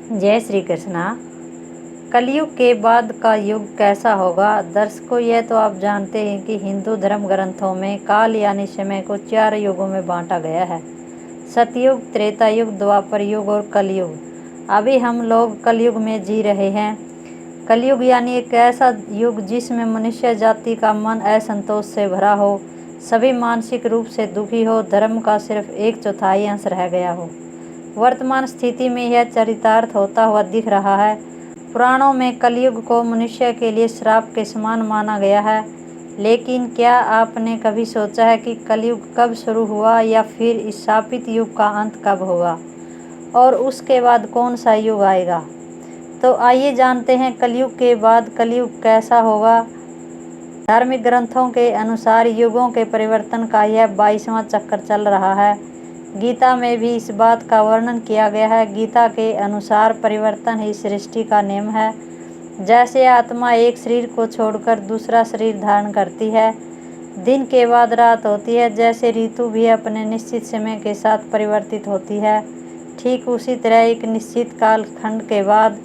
जय श्री कृष्णा। कलयुग के बाद का युग कैसा होगा? दर्शकों, यह तो आप जानते हैं कि हिंदू धर्म ग्रंथों में काल यानी समय को 4 युगों में बांटा गया है। सतयुग, त्रेता युग, द्वापर युग और कलयुग। अभी हम लोग कलयुग में जी रहे हैं। कलयुग यानी एक ऐसा युग जिसमें मनुष्य जाति का मन असंतोष से भरा हो, सभी मानसिक रूप से दुखी हो, धर्म का सिर्फ 1/4 अंश रह गया हो। वर्तमान स्थिति में यह चरितार्थ होता हुआ दिख रहा है। पुराणों में कलयुग को मनुष्य के लिए श्राप के समान माना गया है। लेकिन क्या आपने कभी सोचा है कि कलयुग कब शुरू हुआ या फिर इस शापित युग का अंत कब होगा और उसके बाद कौन सा युग आएगा? तो आइए जानते हैं कलयुग के बाद कलयुग कैसा होगा। धार्मिक ग्रंथों के अनुसार युगों के परिवर्तन का यह 22वां चक्कर चल रहा है। गीता में भी इस बात का वर्णन किया गया है। गीता के अनुसार परिवर्तन ही सृष्टि का नियम है। जैसे आत्मा एक शरीर को छोड़कर दूसरा शरीर धारण करती है, दिन के बाद रात होती है, जैसे ऋतु भी अपने निश्चित समय के साथ परिवर्तित होती है, ठीक उसी तरह एक निश्चित काल खंड के बाद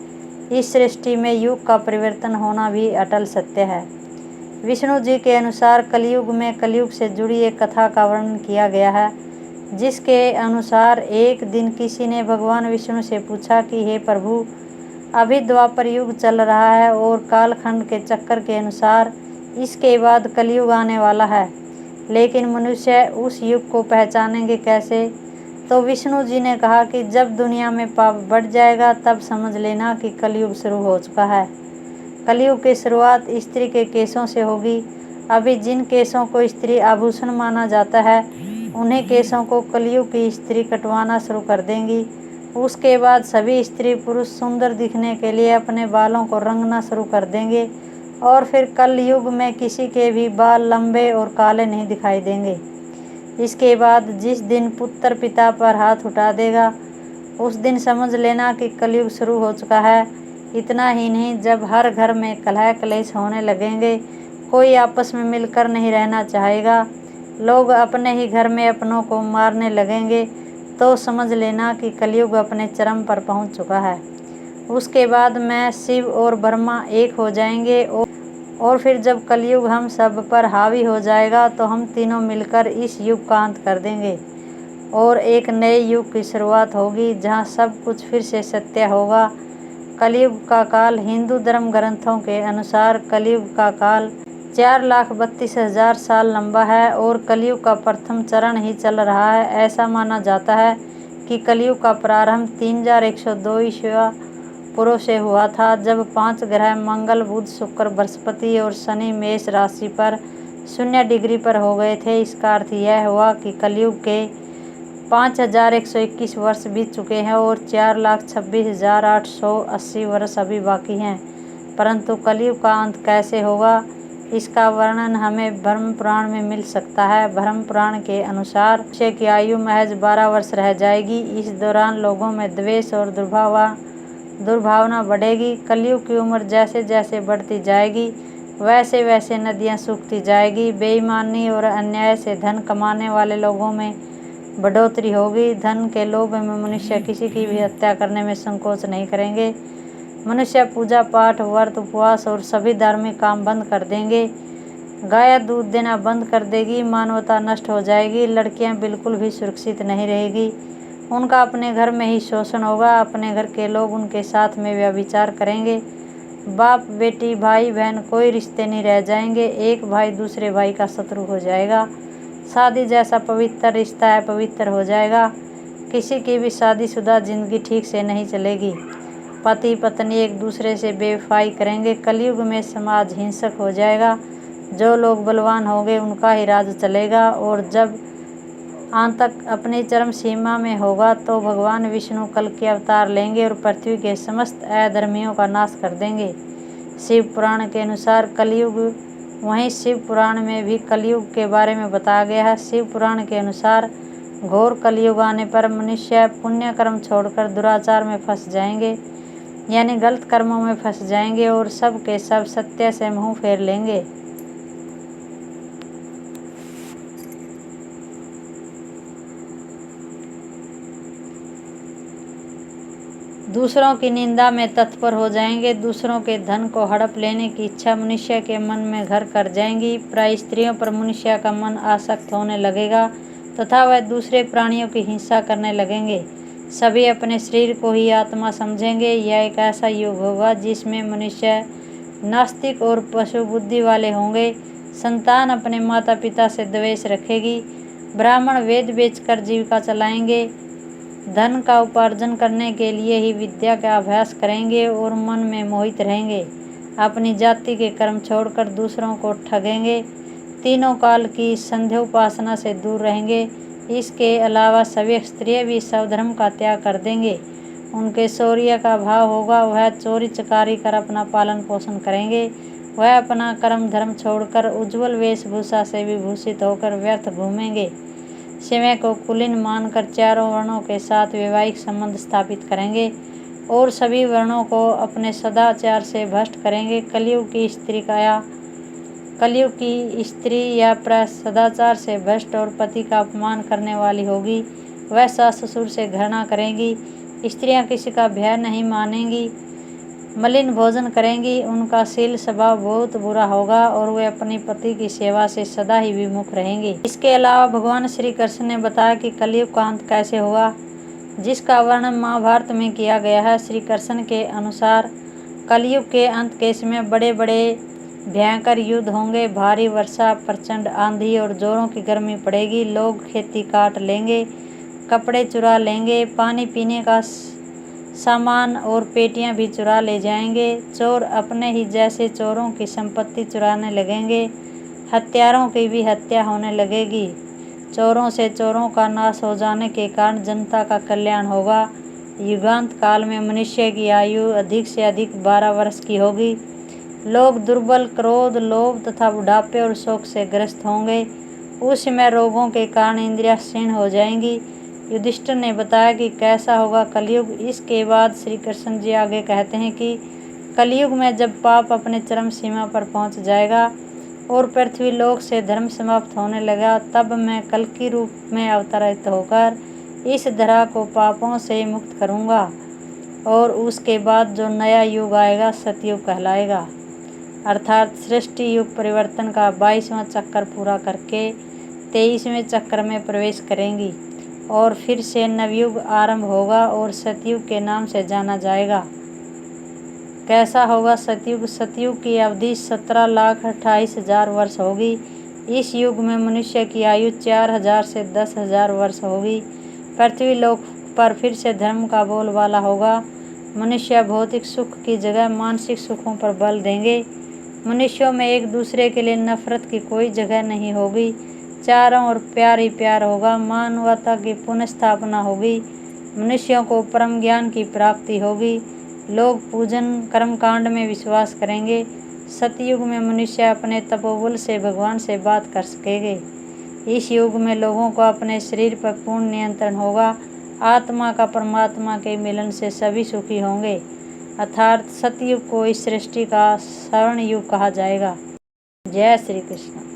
इस सृष्टि में युग का परिवर्तन होना भी अटल सत्य है। विष्णु जी के अनुसार कलयुग में कलयुग से जुड़ी एक कथा का वर्णन किया गया है, जिसके अनुसार एक दिन किसी ने भगवान विष्णु से पूछा कि हे प्रभु, अभी द्वापर युग चल रहा है और कालखंड के चक्कर के अनुसार इसके बाद कलयुग आने वाला है, लेकिन मनुष्य उस युग को पहचानेंगे कैसे? तो विष्णु जी ने कहा कि जब दुनिया में पाप बढ़ जाएगा तब समझ लेना कि कलयुग शुरू हो चुका है। कलयुग की शुरुआत स्त्री के केशों से होगी। अभी जिन केशों को स्त्री आभूषण माना जाता है, उन्हीं केशों को कलयुग की स्त्री कटवाना शुरू कर देंगी। उसके बाद सभी स्त्री पुरुष सुंदर दिखने के लिए अपने बालों को रंगना शुरू कर देंगे और फिर कलयुग में किसी के भी बाल लंबे और काले नहीं दिखाई देंगे। इसके बाद जिस दिन पुत्र पिता पर हाथ उठा देगा, उस दिन समझ लेना कि कलयुग शुरू हो चुका है। इतना ही नहीं, जब हर घर में कलह कलेश होने लगेंगे, कोई आपस में मिलकर नहीं रहना चाहेगा, लोग अपने ही घर में अपनों को मारने लगेंगे, तो समझ लेना कि कलयुग अपने चरम पर पहुंच चुका है। उसके बाद में शिव और ब्रह्मा एक हो जाएंगे और फिर जब कलयुग हम सब पर हावी हो जाएगा तो हम तीनों मिलकर इस युग का अंत कर देंगे और एक नए युग की शुरुआत होगी, जहां सब कुछ फिर से सत्य होगा। कलयुग का काल हिंदू धर्म ग्रंथों के अनुसार कलयुग का काल 4,32,000 साल लंबा है और कलयुग का प्रथम चरण ही चल रहा है। ऐसा माना जाता है कि कलयुग का प्रारंभ 3102 ईस्वी पूर्व से हुआ था, जब 5 ग्रह मंगल, बुध, शुक्र, बृहस्पति और शनि मेष राशि पर 0 डिग्री पर हो गए थे। इसका अर्थ यह हुआ कि कलयुग के 5,121 वर्ष बीत चुके हैं और 4,26,880 वर्ष अभी बाकी हैं। परंतु कलयुग का अंत कैसे होगा, इसका वर्णन हमें ब्रह्म पुराण में मिल सकता है। ब्रह्म पुराण के अनुसार मनुष्य की आयु महज 12 वर्ष रह जाएगी। इस दौरान लोगों में द्वेष और दुर्भावना बढ़ेगी। कलयुग की उम्र जैसे जैसे बढ़ती जाएगी, वैसे वैसे नदियाँ सूखती जाएगी। बेईमानी और अन्याय से धन कमाने वाले लोगों में बढ़ोतरी होगी। धन के लोभ में मनुष्य किसी की भी हत्या करने में संकोच नहीं करेंगे। मनुष्य पूजा पाठ, व्रत, उपवास और सभी धार्मिक काम बंद कर देंगे। गाय दूध देना बंद कर देगी। मानवता नष्ट हो जाएगी। लड़कियां बिल्कुल भी सुरक्षित नहीं रहेगी। उनका अपने घर में ही शोषण होगा। अपने घर के लोग उनके साथ में व्यभिचार करेंगे। बाप बेटी, भाई बहन, कोई रिश्ते नहीं रह जाएंगे। एक भाई दूसरे भाई का शत्रु हो जाएगा। शादी जैसा पवित्र रिश्ता अपवित्र हो जाएगा। किसी की भी शादीशुदा जिंदगी ठीक से नहीं चलेगी। पति पत्नी एक दूसरे से बेवफाई करेंगे। कलयुग में समाज हिंसक हो जाएगा। जो लोग बलवान होंगे उनका ही राज चलेगा और जब आतंक अपनी चरम सीमा में होगा तो भगवान विष्णु कल के अवतार लेंगे और पृथ्वी के समस्त अधर्मियों का नाश कर देंगे। शिव पुराण के अनुसार कलयुग, वहीं शिव पुराण में भी कलयुग के बारे में बताया गया है। शिव पुराण के अनुसार घोर कलयुग आने पर मनुष्य पुण्य कर्म छोड़कर दुराचार में फंस जाएंगे, यानी गलत कर्मों में फंस जाएंगे और सब के सब सत्य से मुंह फेर लेंगे। दूसरों की निंदा में तत्पर हो जाएंगे। दूसरों के धन को हड़प लेने की इच्छा मनुष्य के मन में घर कर जाएंगी। प्राय स्त्रियों पर मनुष्य का मन आसक्त होने लगेगा तथा वह दूसरे प्राणियों की हिंसा करने लगेंगे। सभी अपने शरीर को ही आत्मा समझेंगे। यह एक ऐसा युग होगा जिसमें मनुष्य नास्तिक और पशु बुद्धि वाले होंगे। संतान अपने माता पिता से द्वेष रखेगी। ब्राह्मण वेद बेचकर जीविका चलाएंगे। धन का उपार्जन करने के लिए ही विद्या का अभ्यास करेंगे और मन में मोहित रहेंगे। अपनी जाति के कर्म छोड़कर दूसरों को ठगेंगे। तीनों काल की संध्या उपासना से दूर रहेंगे। इसके अलावा सभी स्त्रियां भी स्वधर्म का त्याग कर देंगे। उनके शौर्य का भाव होगा। वह चोरी चकारी कर अपना पालन पोषण करेंगे। वह अपना कर्म धर्म छोड़कर उज्ज्वल वेशभूषा से विभूषित होकर व्यर्थ घूमेंगे। समय को कुलीन मानकर चारों वर्णों के साथ वैवाहिक संबंध स्थापित करेंगे और सभी वर्णों को अपने सदाचार से भ्रष्ट करेंगे। कलयुग की स्त्री या प्राय सदाचार से भ्रष्ट और पति का अपमान करने वाली होगी। वह सास ससुर से घृणा करेंगी। स्त्रियां किसी का भय नहीं मानेंगी, मलिन भोजन करेंगी। उनका शील स्वभाव बहुत बुरा होगा और वे अपने पति की सेवा से सदा ही विमुख रहेंगे। इसके अलावा भगवान श्री कृष्ण ने बताया कि कलयुग का अंत कैसे होगा, जिसका वर्णन महाभारत में किया गया है। श्री कृष्ण के अनुसार कलयुग के अंत के समय बड़े बड़े भयंकर युद्ध होंगे। भारी वर्षा, प्रचंड आंधी और जोरों की गर्मी पड़ेगी। लोग खेती काट लेंगे, कपड़े चुरा लेंगे, पानी पीने का सामान और पेटियां भी चुरा ले जाएंगे। चोर अपने ही जैसे चोरों की संपत्ति चुराने लगेंगे। हत्यारों की भी हत्या होने लगेगी। चोरों से चोरों का नाश हो जाने के कारण जनता का कल्याण होगा। युगांत काल में मनुष्य की आयु अधिक से अधिक 12 वर्ष की होगी। लोग दुर्बल, क्रोध, लोभ तथा बुढ़ापे और शोक से ग्रस्त होंगे। उस समय रोगों के कारण इंद्रियां क्षीण हो जाएंगी। युधिष्ठिर ने बताया कि कैसा होगा कलयुग। इसके बाद श्री कृष्ण जी आगे कहते हैं कि कलयुग में जब पाप अपने चरम सीमा पर पहुंच जाएगा और पृथ्वी लोक से धर्म समाप्त होने लगा, तब मैं कल की रूप में अवतरित होकर इस धरा को पापों से मुक्त करूंगा और उसके बाद जो नया युग आएगा सतयुग कहलाएगा। अर्थात सृष्टि युग परिवर्तन का 22वां चक्कर पूरा करके 23वें चक्कर में प्रवेश करेंगी और फिर से नवयुग आरंभ होगा और सतयुग के नाम से जाना जाएगा। कैसा होगा सतयुग? सतयुग की अवधि 17,28,000 वर्ष होगी। इस युग में मनुष्य की आयु 4,000 से 10,000 वर्ष होगी। पृथ्वी लोक पर फिर से धर्म का बोलबाला होगा। मनुष्य भौतिक सुख की जगह मानसिक सुखों पर बल देंगे। मनुष्यों में एक दूसरे के लिए नफरत की कोई जगह नहीं होगी। चारों ओर प्यार ही प्यार होगा। मानवता की पुनः होगी। मनुष्यों को परम ज्ञान की प्राप्ति होगी। लोग पूजन कर्मकांड में विश्वास करेंगे। सतयुग में मनुष्य अपने तपोबल से भगवान से बात कर सकेंगे। इस युग में लोगों को अपने शरीर पर पूर्ण नियंत्रण होगा। आत्मा का परमात्मा के मिलन से सभी सुखी होंगे। अर्थात सतयुग को इस सृष्टि का स्वर्ण युग कहा जाएगा। जय श्री कृष्ण।